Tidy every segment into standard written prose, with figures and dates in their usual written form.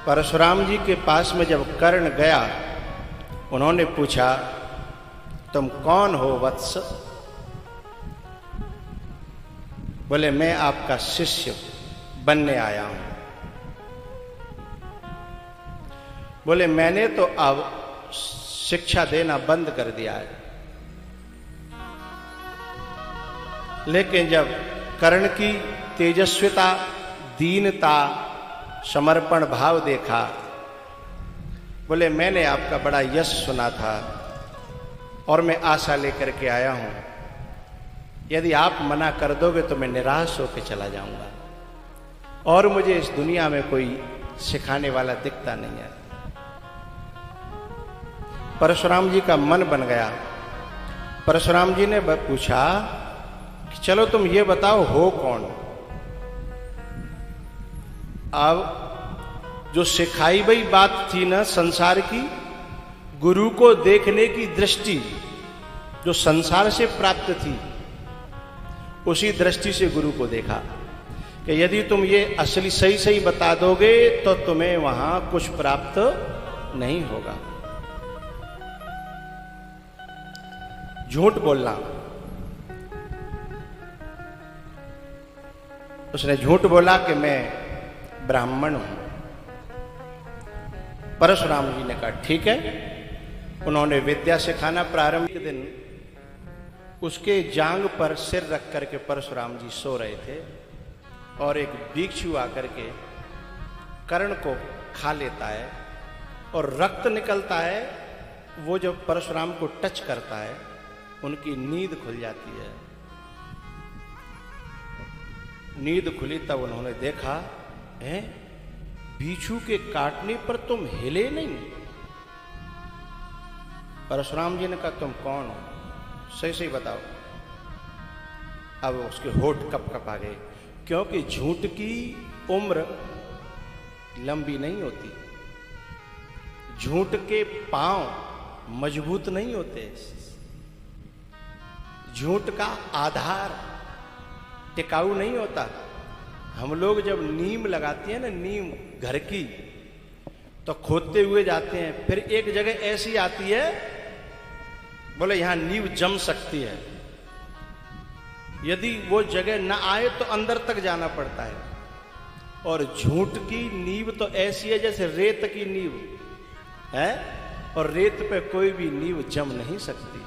परशुराम जी के पास में जब कर्ण गया, उन्होंने पूछा, तुम कौन हो वत्स? बोले, मैं आपका शिष्य बनने आया हूं। बोले, मैंने तो अब शिक्षा देना बंद कर दिया है। लेकिन जब कर्ण की तेजस्विता, दीनता, समर्पण भाव देखा, बोले, मैंने आपका बड़ा यश सुना था और मैं आशा लेकर के आया हूं। यदि आप मना कर दोगे तो मैं निराश होकर चला जाऊंगा और मुझे इस दुनिया में कोई सिखाने वाला दिखता नहीं है। परशुराम जी का मन बन गया। परशुराम जी ने पूछा कि चलो तुम ये बताओ, हो कौन? अब जो सिखाई हुई बात थी ना संसार की, गुरु को देखने की दृष्टि जो संसार से प्राप्त थी, उसी दृष्टि से गुरु को देखा कि यदि तुम ये असली सही सही बता दोगे तो तुम्हें वहां कुछ प्राप्त नहीं होगा। झूठ बोलना, उसने झूठ बोला कि मैं ब्राह्मण हूं। परशुराम जी ने कहा, ठीक है। उन्होंने विद्या सिखाना प्रारंभ के दिन उसके जांग पर सिर रख करके परशुराम जी सो रहे थे और एक भिक्षु आकर के कर्ण को खा लेता है और रक्त निकलता है। वो जब परशुराम को टच करता है, उनकी नींद खुल जाती है। नींद खुली तब उन्होंने देखा, हैं, भिक्षु के काटने पर तुम हिले नहीं। परशुराम जी ने कहा, तुम कौन हो? सही सही बताओ। अब उसके होठ कप कप आ गए, क्योंकि झूठ की उम्र लंबी नहीं होती, झूठ के पांव मजबूत नहीं होते, झूठ का आधार टिकाऊ नहीं होता। हम लोग जब नीम लगाते हैं ना, नीम घर की, तो खोदते हुए जाते हैं, फिर एक जगह ऐसी आती है, बोले यहां नींव जम सकती है। यदि वो जगह ना आए तो अंदर तक जाना पड़ता है। और झूठ की नींव तो ऐसी है जैसे रेत की नींव है, और रेत पे कोई भी नींव जम नहीं सकती।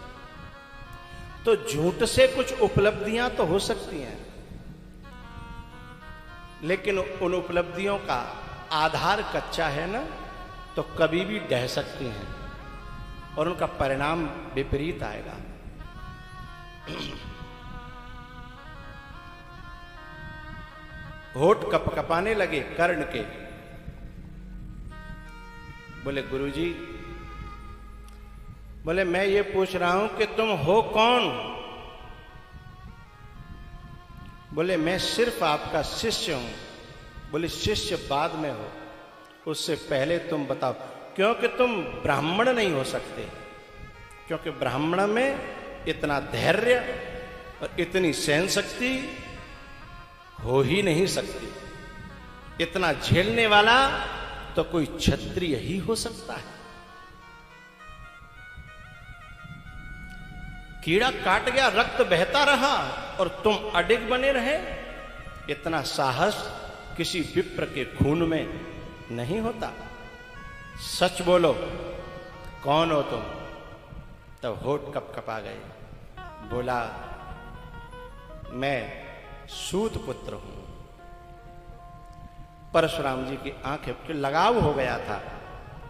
तो झूठ से कुछ उपलब्धियां तो हो सकती हैं, लेकिन उन उपलब्धियों का आधार कच्चा है ना, तो कभी भी ढह सकती हैं और उनका परिणाम विपरीत आएगा। होठ कपकपाने लगे कर्ण के। बोले, गुरुजी, बोले, मैं ये पूछ रहा हूं कि तुम हो कौन? बोले, मैं सिर्फ आपका शिष्य हूं। बोले, शिष्य बाद में हो, उससे पहले तुम बताओ, क्योंकि तुम ब्राह्मण नहीं हो सकते, क्योंकि ब्राह्मण में इतना धैर्य और इतनी सहन शक्ति हो ही नहीं सकती। इतना झेलने वाला तो कोई क्षत्रिय ही हो सकता है। कीड़ा काट गया, रक्त बहता रहा और तुम अडिग बने रहे। इतना साहस किसी विप्र के खून में नहीं होता। सच बोलो, कौन हो तुम? तब होठ कपकपा गए। बोला, मैं सूत पुत्र हूं। परशुराम जी की आंखें, क्यों लगाव हो गया था,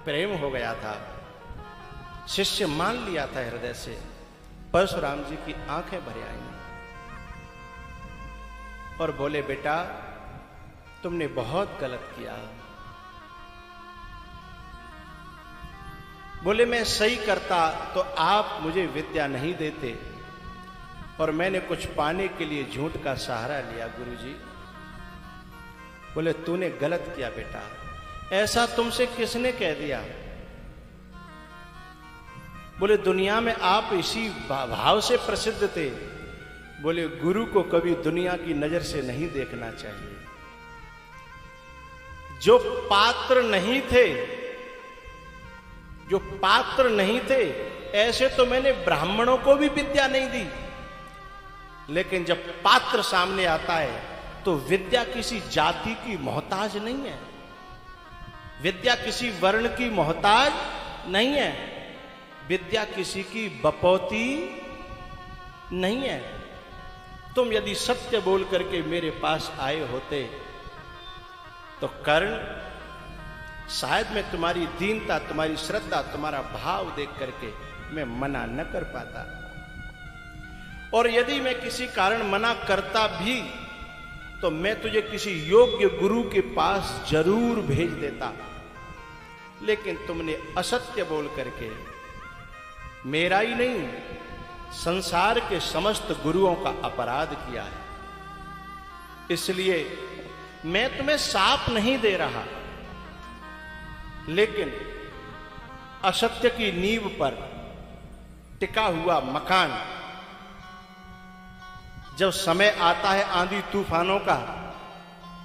प्रेम हो गया था, शिष्य मान लिया था हृदय से। परशुराम जी की आंखें भर आई और बोले, बेटा, तुमने बहुत गलत किया। बोले, मैं सही करता तो आप मुझे विद्या नहीं देते, और मैंने कुछ पाने के लिए झूठ का सहारा लिया। गुरुजी, बोले, तूने गलत किया बेटा। ऐसा तुमसे किसने कह दिया? बोले, दुनिया में आप इसी भाव से प्रसिद्ध थे। बोले, गुरु को कभी दुनिया की नजर से नहीं देखना चाहिए। जो पात्र नहीं थे, जो पात्र नहीं थे, ऐसे तो मैंने ब्राह्मणों को भी विद्या नहीं दी। लेकिन जब पात्र सामने आता है तो विद्या किसी जाति की मोहताज नहीं है, विद्या किसी वर्ण की मोहताज नहीं है, विद्या किसी की बपौती नहीं है। तुम यदि सत्य बोल करके मेरे पास आए होते तो कर्ण, शायद मैं तुम्हारी दीनता, तुम्हारी श्रद्धा, तुम्हारा भाव देख करके मैं मना न कर पाता। और यदि मैं किसी कारण मना करता भी तो मैं तुझे किसी योग्य गुरु के पास जरूर भेज देता। लेकिन तुमने असत्य बोल करके मेरा ही नहीं, संसार के समस्त गुरुओं का अपराध किया है। इसलिए मैं तुम्हें शाप नहीं दे रहा, लेकिन असत्य की नींव पर टिका हुआ मकान जब समय आता है आंधी तूफानों का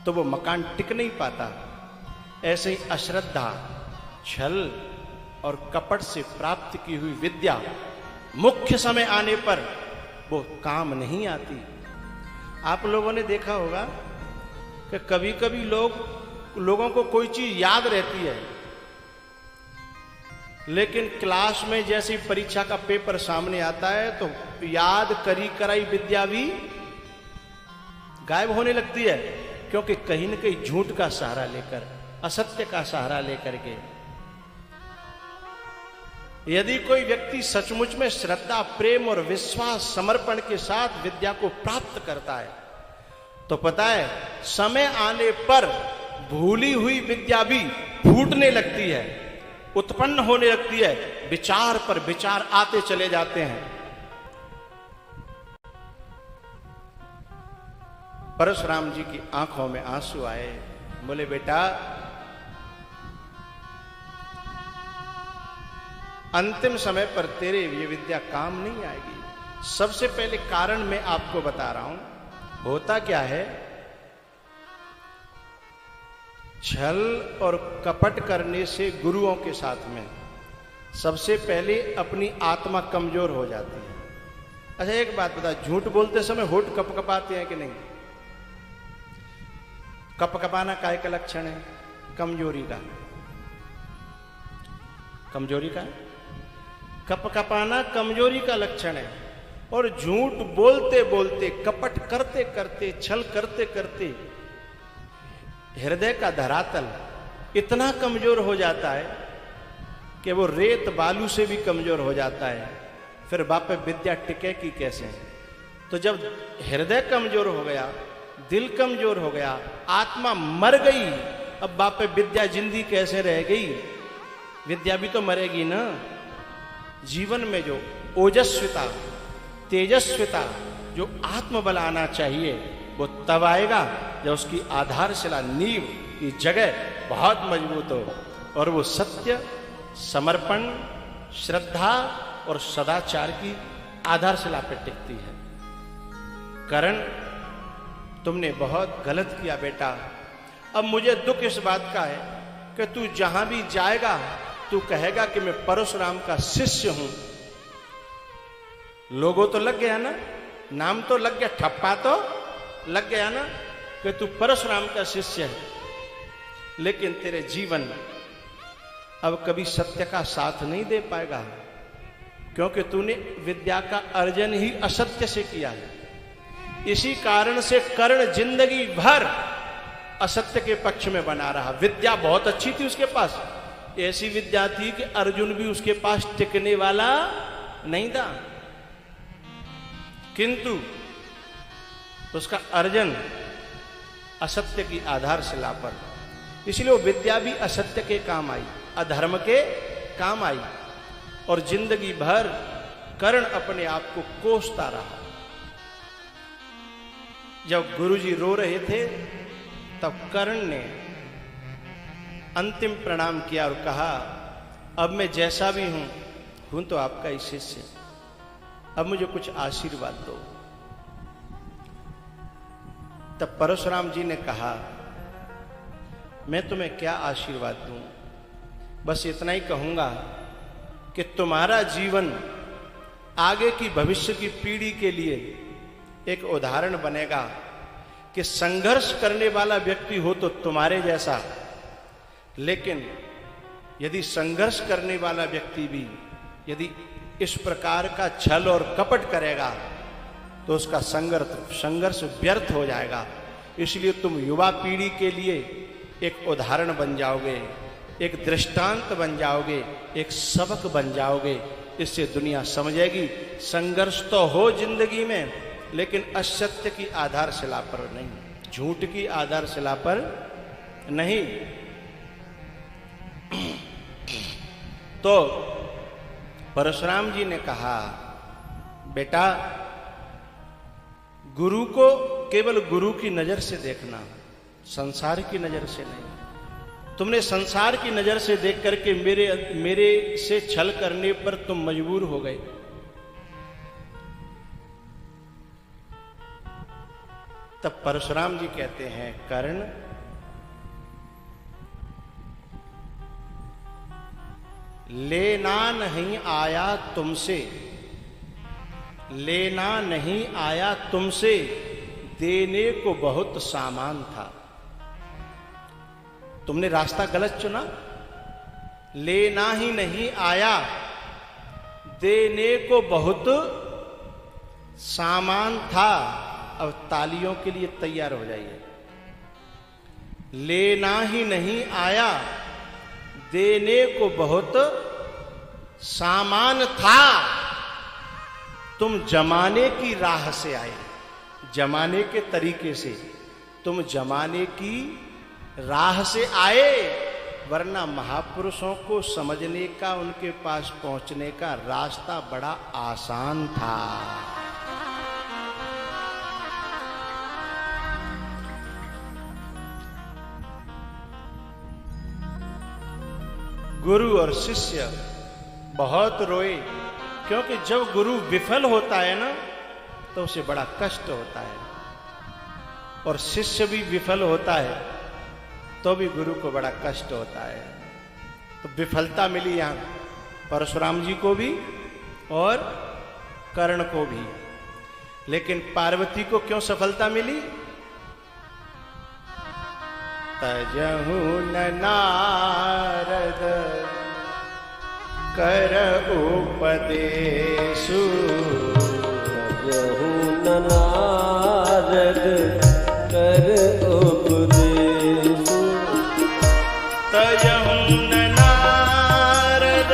तो वो मकान टिक नहीं पाता। ऐसे ही अश्रद्धा, छल और कपट से प्राप्त की हुई विद्या मुख्य समय आने पर वो काम नहीं आती। आप लोगों ने देखा होगा कि कभी कभी लोगों को कोई चीज याद रहती है, लेकिन क्लास में जैसे परीक्षा का पेपर सामने आता है तो याद करी कराई विद्या भी गायब होने लगती है, क्योंकि कहीं न कहीं झूठ का सहारा लेकर, असत्य का सहारा लेकर के। यदि कोई व्यक्ति सचमुच में श्रद्धा, प्रेम और विश्वास, समर्पण के साथ विद्या को प्राप्त करता है तो पता है समय आने पर भूली हुई विद्या भी फूटने लगती है, उत्पन्न होने लगती है, विचार पर विचार आते चले जाते हैं। परशुराम जी की आंखों में आंसू आए, बोले बेटा अंतिम समय पर तेरे ये विद्या काम नहीं आएगी। सबसे पहले कारण मैं आपको बता रहा हूं, होता क्या है, छल और कपट करने से गुरुओं के साथ में सबसे पहले अपनी आत्मा कमजोर हो जाती है। अच्छा एक बात बता, झूठ बोलते समय होठ कपकपाते हैं कि नहीं? कपकपाना काय का लक्षण है? कमजोरी का। कमजोरी का कपकपाना कमजोरी का लक्षण है। और झूठ बोलते बोलते, कपट करते करते, छल करते करते हृदय का धरातल इतना कमजोर हो जाता है कि वो रेत बालू से भी कमजोर हो जाता है। फिर बाप विद्या टिकेगी कैसे? तो जब हृदय कमजोर हो गया, दिल कमजोर हो गया, आत्मा मर गई, अब बाप विद्या जिंदी कैसे रह गई? विद्या भी तो मरेगी ना। जीवन में जो ओजस्विता, तेजस्विता, जो आत्मबल आना चाहिए वो तब आएगा जब उसकी आधारशिला, नींव की जगह बहुत मजबूत हो और वो सत्य, समर्पण, श्रद्धा और सदाचार की आधारशिला पर टिकती है। करण, तुमने बहुत गलत किया बेटा। अब मुझे दुख इस बात का है कि तू जहां भी जाएगा तू कहेगा कि मैं परशुराम का शिष्य हूं। लोगो तो लग गया ना, नाम तो लग गया, ठप्पा तो लग गया ना कि तू परशुराम का शिष्य है। लेकिन तेरे जीवन अब कभी सत्य का साथ नहीं दे पाएगा, क्योंकि तूने विद्या का अर्जन ही असत्य से किया है। इसी कारण से कर्ण जिंदगी भर असत्य के पक्ष में बना रहा। विद्या बहुत अच्छी थी उसके पास, ऐसी विद्या थी कि अर्जुन भी उसके पास टिकने वाला नहीं था, किंतु उसका अर्जन असत्य की आधारशिला पर, इसलिए वो विद्या भी असत्य के काम आई, अधर्म के काम आई। और जिंदगी भर कर्ण अपने आप को कोसता रहा। जब गुरुजी रो रहे थे तब कर्ण ने अंतिम प्रणाम किया और कहा, अब मैं जैसा भी हूं तो आपका ही शिष्य, अब मुझे कुछ आशीर्वाद दो। तब परशुराम जी ने कहा, मैं तुम्हें क्या आशीर्वाद दूं? बस इतना ही कहूंगा कि तुम्हारा जीवन आगे की भविष्य की पीढ़ी के लिए एक उदाहरण बनेगा कि संघर्ष करने वाला व्यक्ति हो तो तुम्हारे जैसा, लेकिन यदि संघर्ष करने वाला व्यक्ति भी यदि इस प्रकार का छल और कपट करेगा तो उसका संघर्ष व्यर्थ हो जाएगा। इसलिए तुम युवा पीढ़ी के लिए एक उदाहरण बन जाओगे, एक दृष्टांत बन जाओगे, एक सबक बन जाओगे। इससे दुनिया समझेगी संघर्ष तो हो जिंदगी में, लेकिन असत्य की आधारशिला पर नहीं, झूठ की आधारशिला पर नहीं। तो परशुराम जी ने कहा, बेटा गुरु को केवल गुरु की नजर से देखना, संसार की नजर से नहीं। तुमने संसार की नजर से देख करके मेरे से छल करने पर तुम मजबूर हो गए। तब परशुराम जी कहते हैं, कर्ण लेना नहीं आया तुमसे, लेना नहीं आया तुमसे, देने को बहुत सामान था। तुमने रास्ता गलत चुना, लेना ही नहीं आया, देने को बहुत सामान था। अब तालियों के लिए तैयार हो जाइए। लेना ही नहीं आया, देने को बहुत सामान था। तुम जमाने की राह से आए, जमाने के तरीके से, तुम जमाने की राह से आए, वरना महापुरुषों को समझने का, उनके पास पहुंचने का रास्ता बड़ा आसान था। गुरु और शिष्य बहुत रोए, क्योंकि जब गुरु विफल होता है ना तो उसे बड़ा कष्ट होता है, और शिष्य भी विफल होता है तो भी गुरु को बड़ा कष्ट होता है। तो विफलता मिली यहां परशुराम जी को भी और कर्ण को भी, लेकिन पार्वती को क्यों सफलता मिली? तजहु न नारद कर उपदेशु, तजहु न नारद कर उपदेशु, तजहु न नारद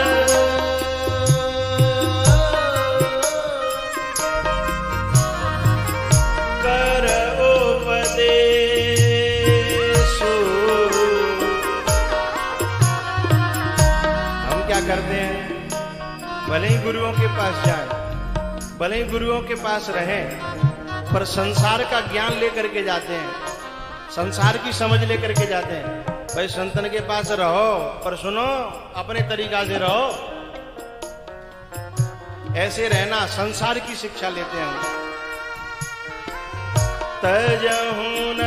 कर उपदेशु। करते हैं, भले ही गुरुओं के पास जाएं, भले ही गुरुओं के पास रहें, पर संसार का ज्ञान लेकर के जाते हैं, संसार की समझ लेकर के जाते हैं। भाई संतन के पास रहो, पर सुनो अपने तरीका से रहो। ऐसे रहना, संसार की शिक्षा लेते हैं। तजहु न